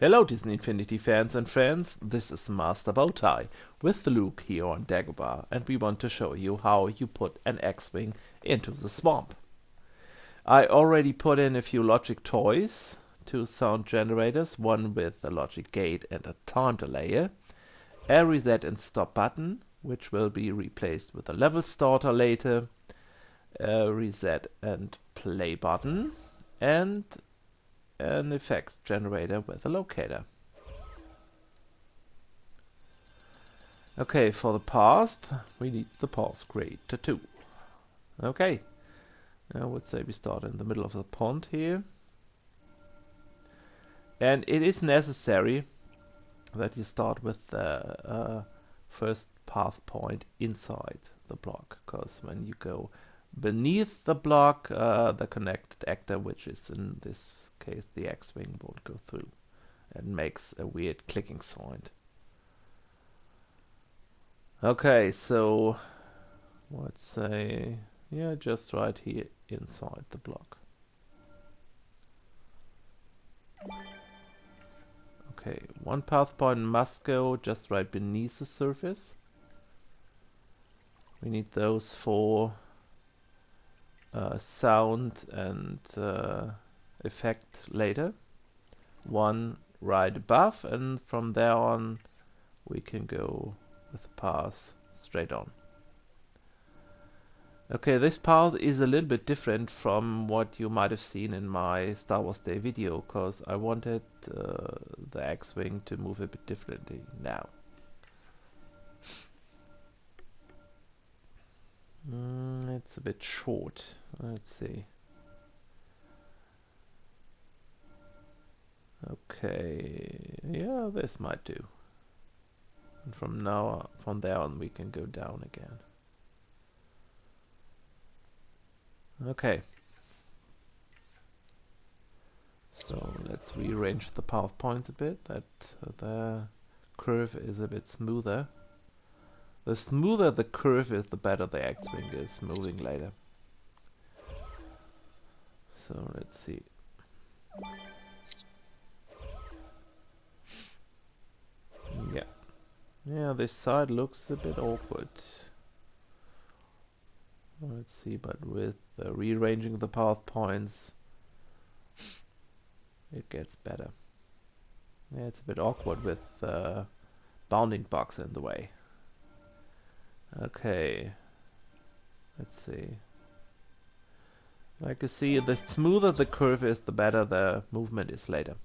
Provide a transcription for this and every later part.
Hello Disney Infinity fans and friends, this is Master Bowtie with Luke here on Dagobah, and we want to show you how you put an X-Wing into the swamp. I already put in a few logic toys, 2 sound generators, one with a logic gate and a time delayer, a reset and stop button, which will be replaced with a level starter later, a reset and play button, and an effects generator with a locator. Okay, for the path, we need the path creator too. Okay, I would say we start in the middle of the pond here. And it is necessary that you start with the first path point inside the block, because when you go beneath the block, the connected actor, which is in this case the X-Wing, won't go through and makes a weird clicking sound. Okay, so let's say, yeah, just right here inside the block. Okay, one path point must go just right beneath the surface. We need those for sound and effect later. One right above, and from there on we can go with the path straight on. Okay, this path is a little bit different from what you might have seen in my Star Wars Day video, because I wanted the X-Wing to move a bit differently now. It's a bit short. Let's see. Okay, yeah, this might do. And from there on, we can go down again. Okay. So let's rearrange the path points a bit, that the curve is a bit smoother. The smoother the curve is, the better the X-Wing is moving later. So let's see. Yeah. Yeah, this side looks a bit awkward. Let's see, but with rearranging the path points, it gets better. Yeah, it's a bit awkward with bounding box in the way. Okay, let's see. Like you see, the smoother the curve is, the better the movement is later.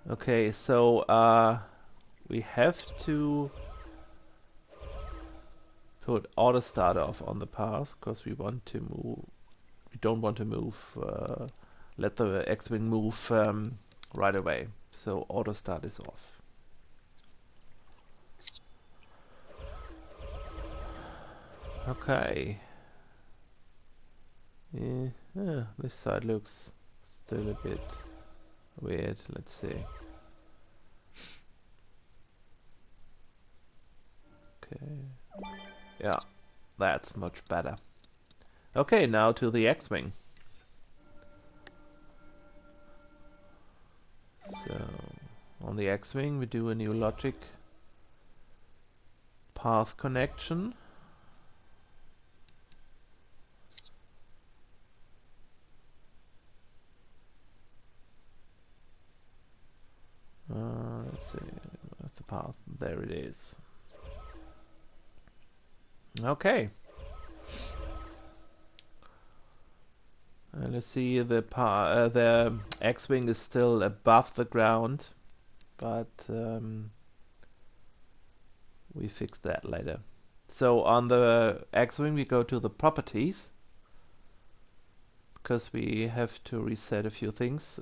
Okay, so we have to put auto start off on the path, because we want to move. We don't want to move. Let the X-Wing move right away. So auto start is off. Okay. Yeah, this side looks still a bit weird. Let's see. Okay. Yeah, that's much better. Okay, now to the X-Wing. So, on the X-Wing we do a new logic path connection. Let's see, where's the path? There it is. Okay. And let's see, the X-Wing is still above the ground, but we fix that later. So on the X-Wing we go to the properties, because we have to reset a few things.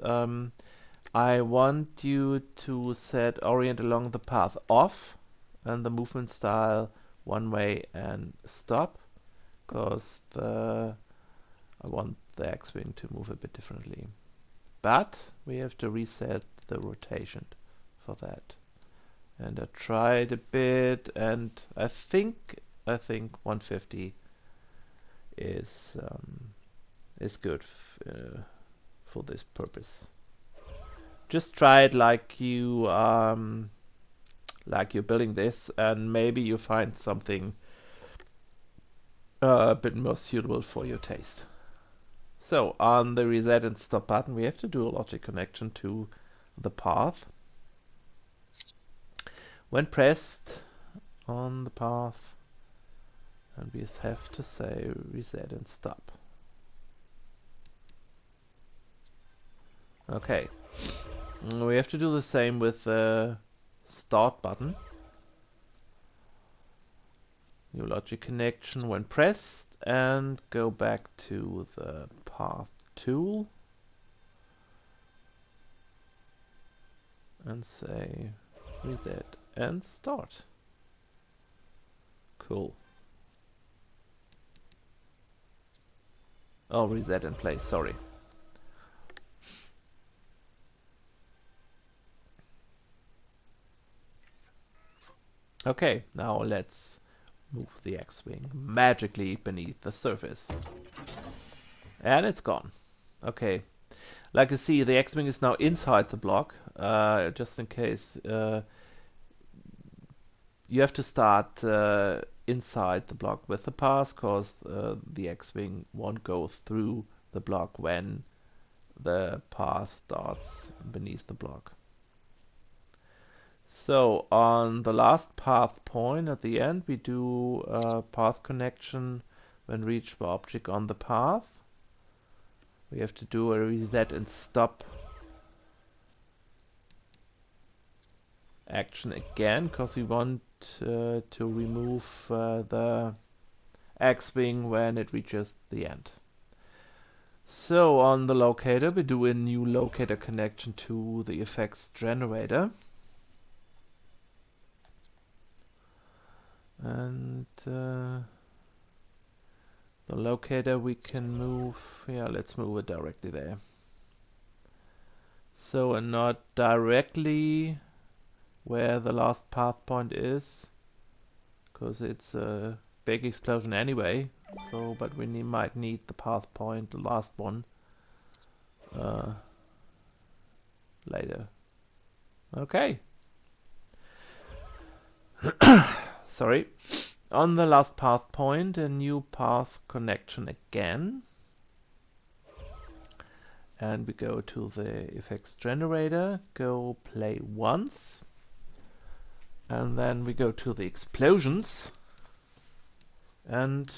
I want you to set orient along the path off and the movement style one way and stop, because I want the X-Wing to move a bit differently. But we have to reset the rotation for that. And I tried a bit, and I think 150 is good for this purpose. Just try it like you're building this, and maybe you find something a bit more suitable for your taste. So on the reset and stop button, we have to do a logic connection to the path. When pressed on the path, and we have to say reset and stop. Okay, we have to do the same with the start button. New logic connection when pressed, and go back to the path tool and say reset and start. Cool. Oh, reset and play, sorry. Okay, now let's move the X-Wing magically beneath the surface. And it's gone. Okay. Like you see, the X-Wing is now inside the block. Just in case you have to start inside the block with the pass, because the X-Wing won't go through the block when the path starts beneath the block. So on the last path point at the end, we do a path connection when reached by object on the path. We have to do a reset and stop action again, because we want to remove the X-Wing when it reaches the end. So on the locator, we do a new locator connection to the effects generator. And the locator we can move, yeah, let's move it directly there. So, and not directly where the last path point is, because it's a big explosion anyway. So, but we might need the path point, the last one, later. Okay. Sorry. On the last path point, a new path connection again. And we go to the effects generator, go play once. And then we go to the explosions. And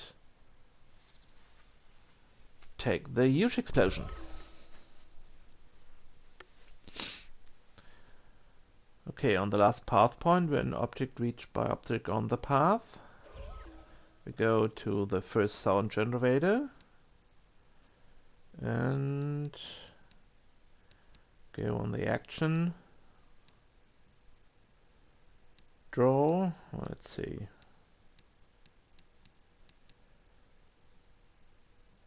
take the huge explosion. Okay, on the last path point, when object reached by object on the path, we go to the first sound generator and go on the action, draw, let's see.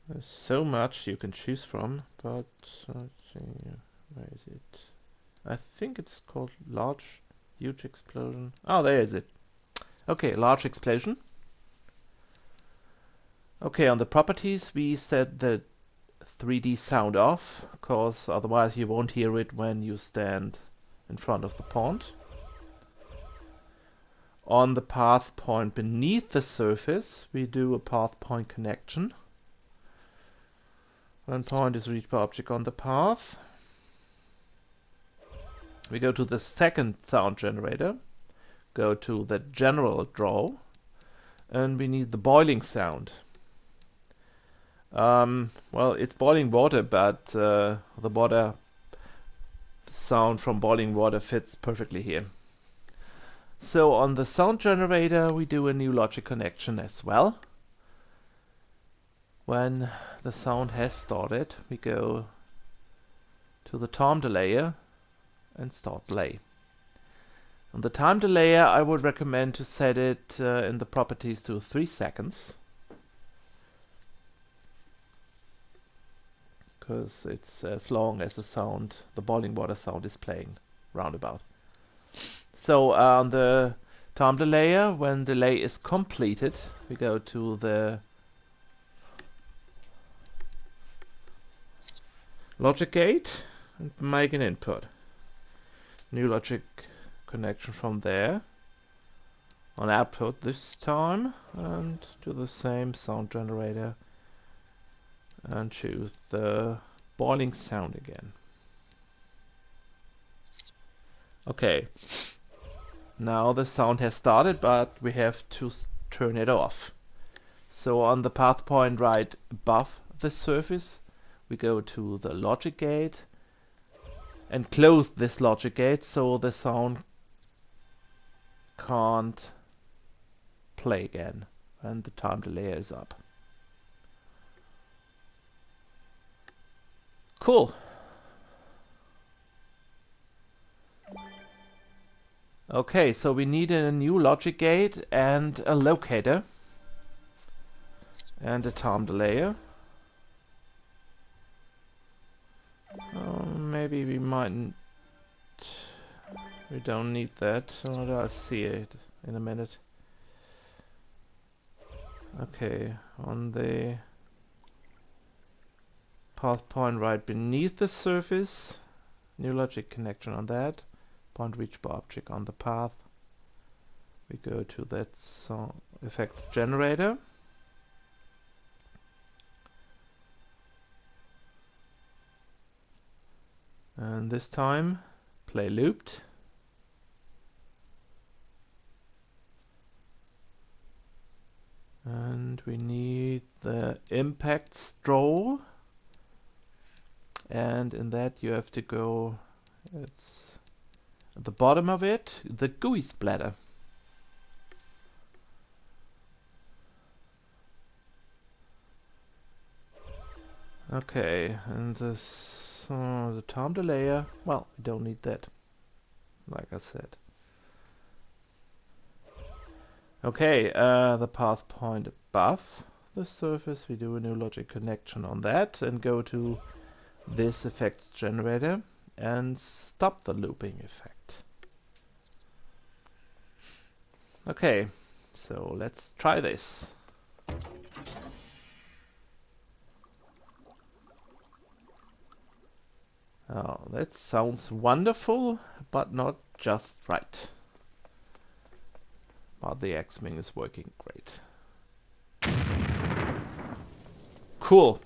There's so much you can choose from, but let's see, where is it? I think it's called large, huge explosion. Oh, there is it. Okay, large explosion. Okay, on the properties we set the 3D sound off, because otherwise you won't hear it when you stand in front of the pond. On the path point beneath the surface, we do a path point connection. When point is reached by object on the path, we go to the second sound generator, go to the general draw, and we need the boiling sound. Well, it's boiling water, but the water sound from boiling water fits perfectly here. So on the sound generator, we do a new logic connection as well. When the sound has started, we go to the time delayer and start play. On the time delayer, I would recommend to set it in the properties to 3 seconds, because it's as long as the sound, the boiling water sound, is playing roundabout. So on the time delayer, when delay is completed, we go to the logic gate and make an input. New logic connection from there. On output this time, and do the same sound generator and choose the boiling sound again. Okay, now the sound has started, but we have to turn it off. So on the path point right above the surface, we go to the logic gate and close this logic gate so the sound can't play again and the time delay is up. Cool. Okay, so we need a new logic gate and a locator and a time delayer. Maybe we mightn't. We don't need that. I'll see it in a minute. Okay, on the path point right beneath the surface, new logic connection on that. Point reachable object on the path. We go to that sound effects generator. And this time, play looped. And we need the impact straw. And in that you have to go, it's at the bottom of it, the gooey splatter. Okay, and this the time delayer, well, we don't need that, like I said. Okay, the path point above the surface, we do a new logic connection on that and go to this effects generator and stop the looping effect. Okay, so let's try this. Oh, that sounds wonderful, but not just right. But the X-Wing is working great. Cool.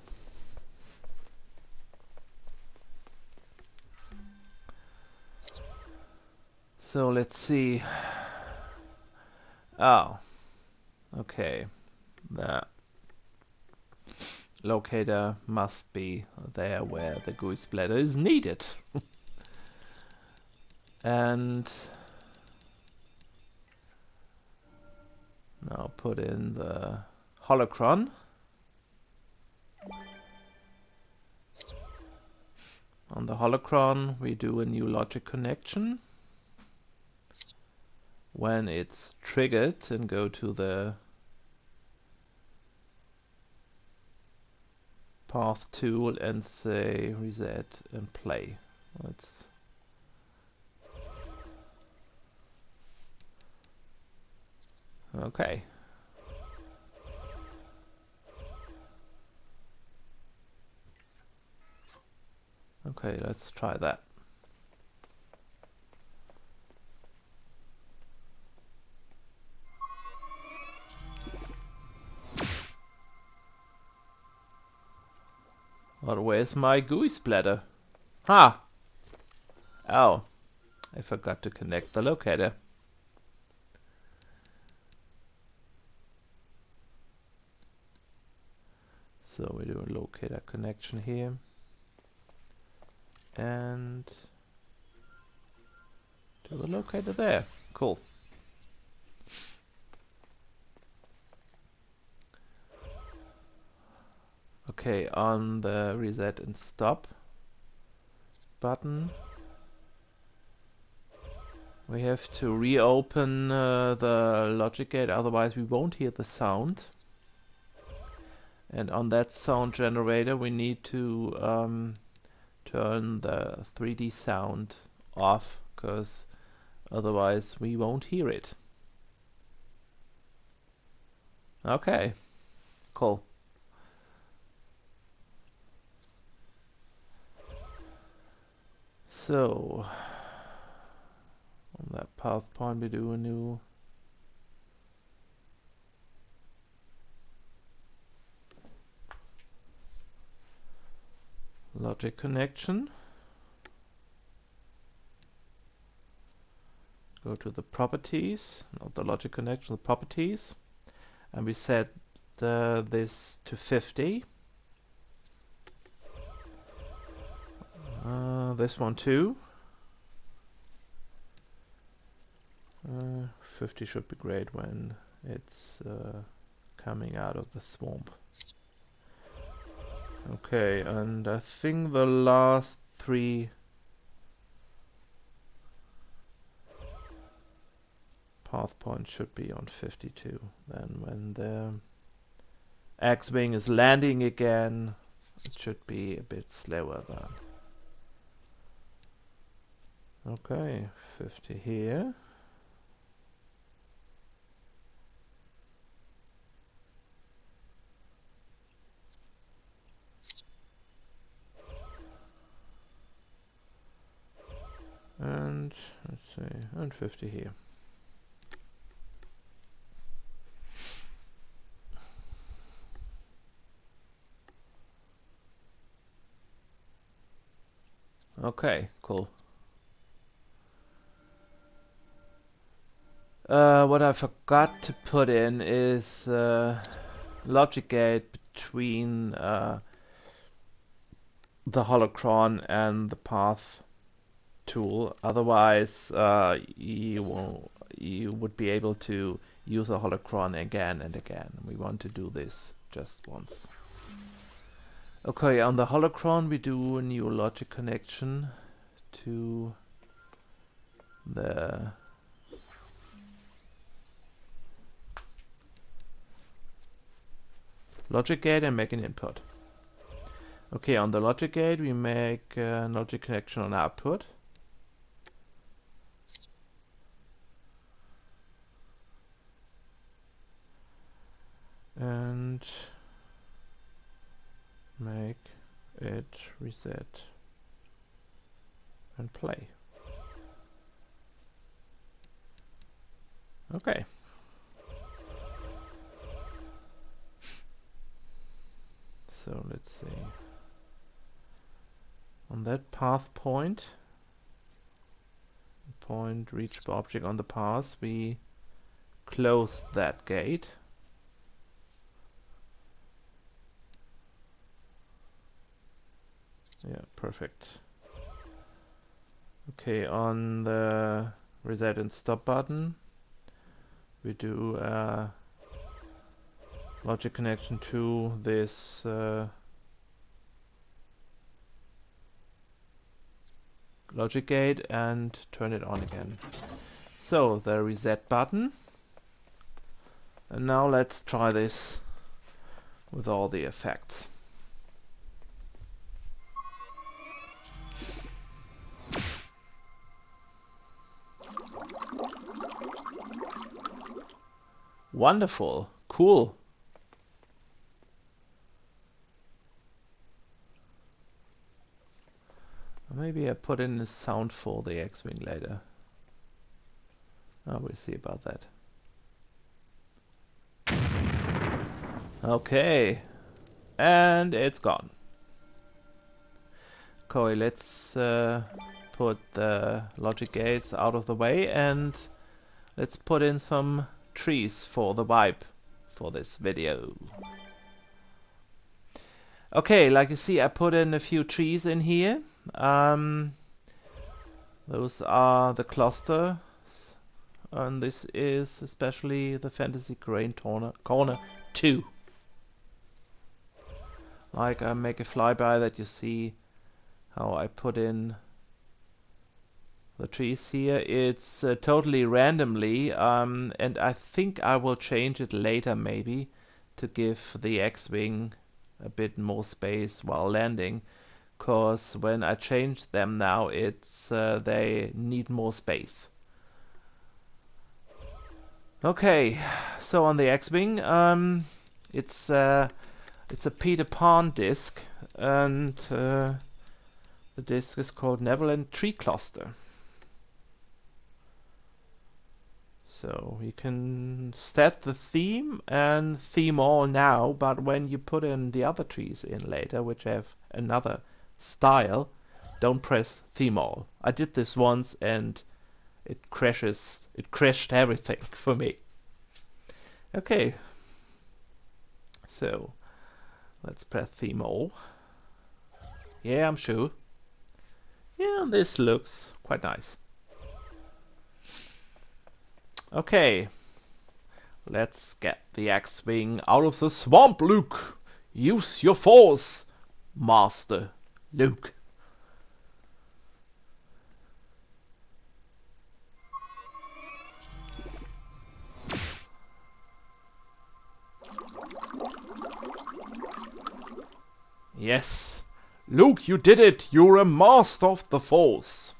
So let's see. Oh, okay. The locator must be there where the gooey splatter is needed. And now put in the holocron. On the holocron we do a new logic connection. When it's triggered, and go to the path tool and say reset and play. Let's okay. Okay, let's try that. But where's my gooey splatter? Ah! Oh, I forgot to connect the locator. So we do a locator connection here. And do the locator there. Cool. Okay, on the reset and stop button, we have to reopen the logic gate, otherwise we won't hear the sound. And on that sound generator we need to turn the 3D sound off, because otherwise we won't hear it. Okay, cool. So on that path point we do a new logic connection. Go to the properties, not the logic connection, the properties, and we set this to 50. This one too. 50 should be great when it's coming out of the swamp. Okay, and I think the last 3 path points should be on 52. Then when the X-Wing is landing again, it should be a bit slower then. Okay, 50 here. And let's see, and 50 here. Okay, cool. What I forgot to put in is logic gate between the holocron and the path tool. Otherwise, you would be able to use a holocron again and again. We want to do this just once. Okay, on the holocron we do a new logic connection to the logic gate and make an input. Okay, on the logic gate we make a logic connection on output. And make it reset and play. Okay. So let's see. On that path point reach the object on the path, we close that gate. Yeah, perfect. Okay, on the reset and stop button, we do a logic connection to this logic gate and turn it on again. So the reset button. And now let's try this with all the effects. Wonderful, cool. Maybe I put in a sound for the X-Wing later. Oh, we'll see about that. Okay, and it's gone. Okay, let's put the logic gates out of the way and let's put in some trees for the vibe for this video. Okay, like you see, I put in a few trees in here. Those are the clusters, and this is especially the Fantasy Grain Corner 2. Like I make a flyby that you see how I put in the trees here. It's totally randomly, and I think I will change it later maybe to give the X-Wing a bit more space while landing, cause when I change them now it's they need more space. Okay, so on the X-Wing, it's a Peter Pan disc, and The disk is called Neverland Tree Cluster. So you can set the theme and theme all now, but when you put in the other trees in later, which have another style, don't press theme all. I did this once and it crashed everything for me. Okay, so let's press theme all. Yeah, I'm sure. Yeah, this looks quite nice. Okay, let's get the X-Wing out of the swamp, Luke! Use your force, Master Luke! Yes, Luke, you did it! You're a master of the force!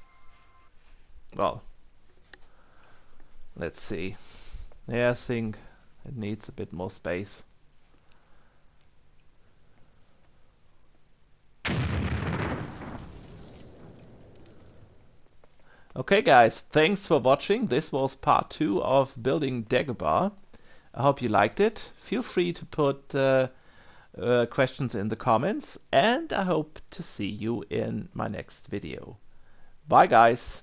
Well, let's see. Yeah, I think it needs a bit more space. Okay guys, thanks for watching. This was part 2 of Building Dagobah. I hope you liked it. Feel free to put questions in the comments, and I hope to see you in my next video. Bye guys!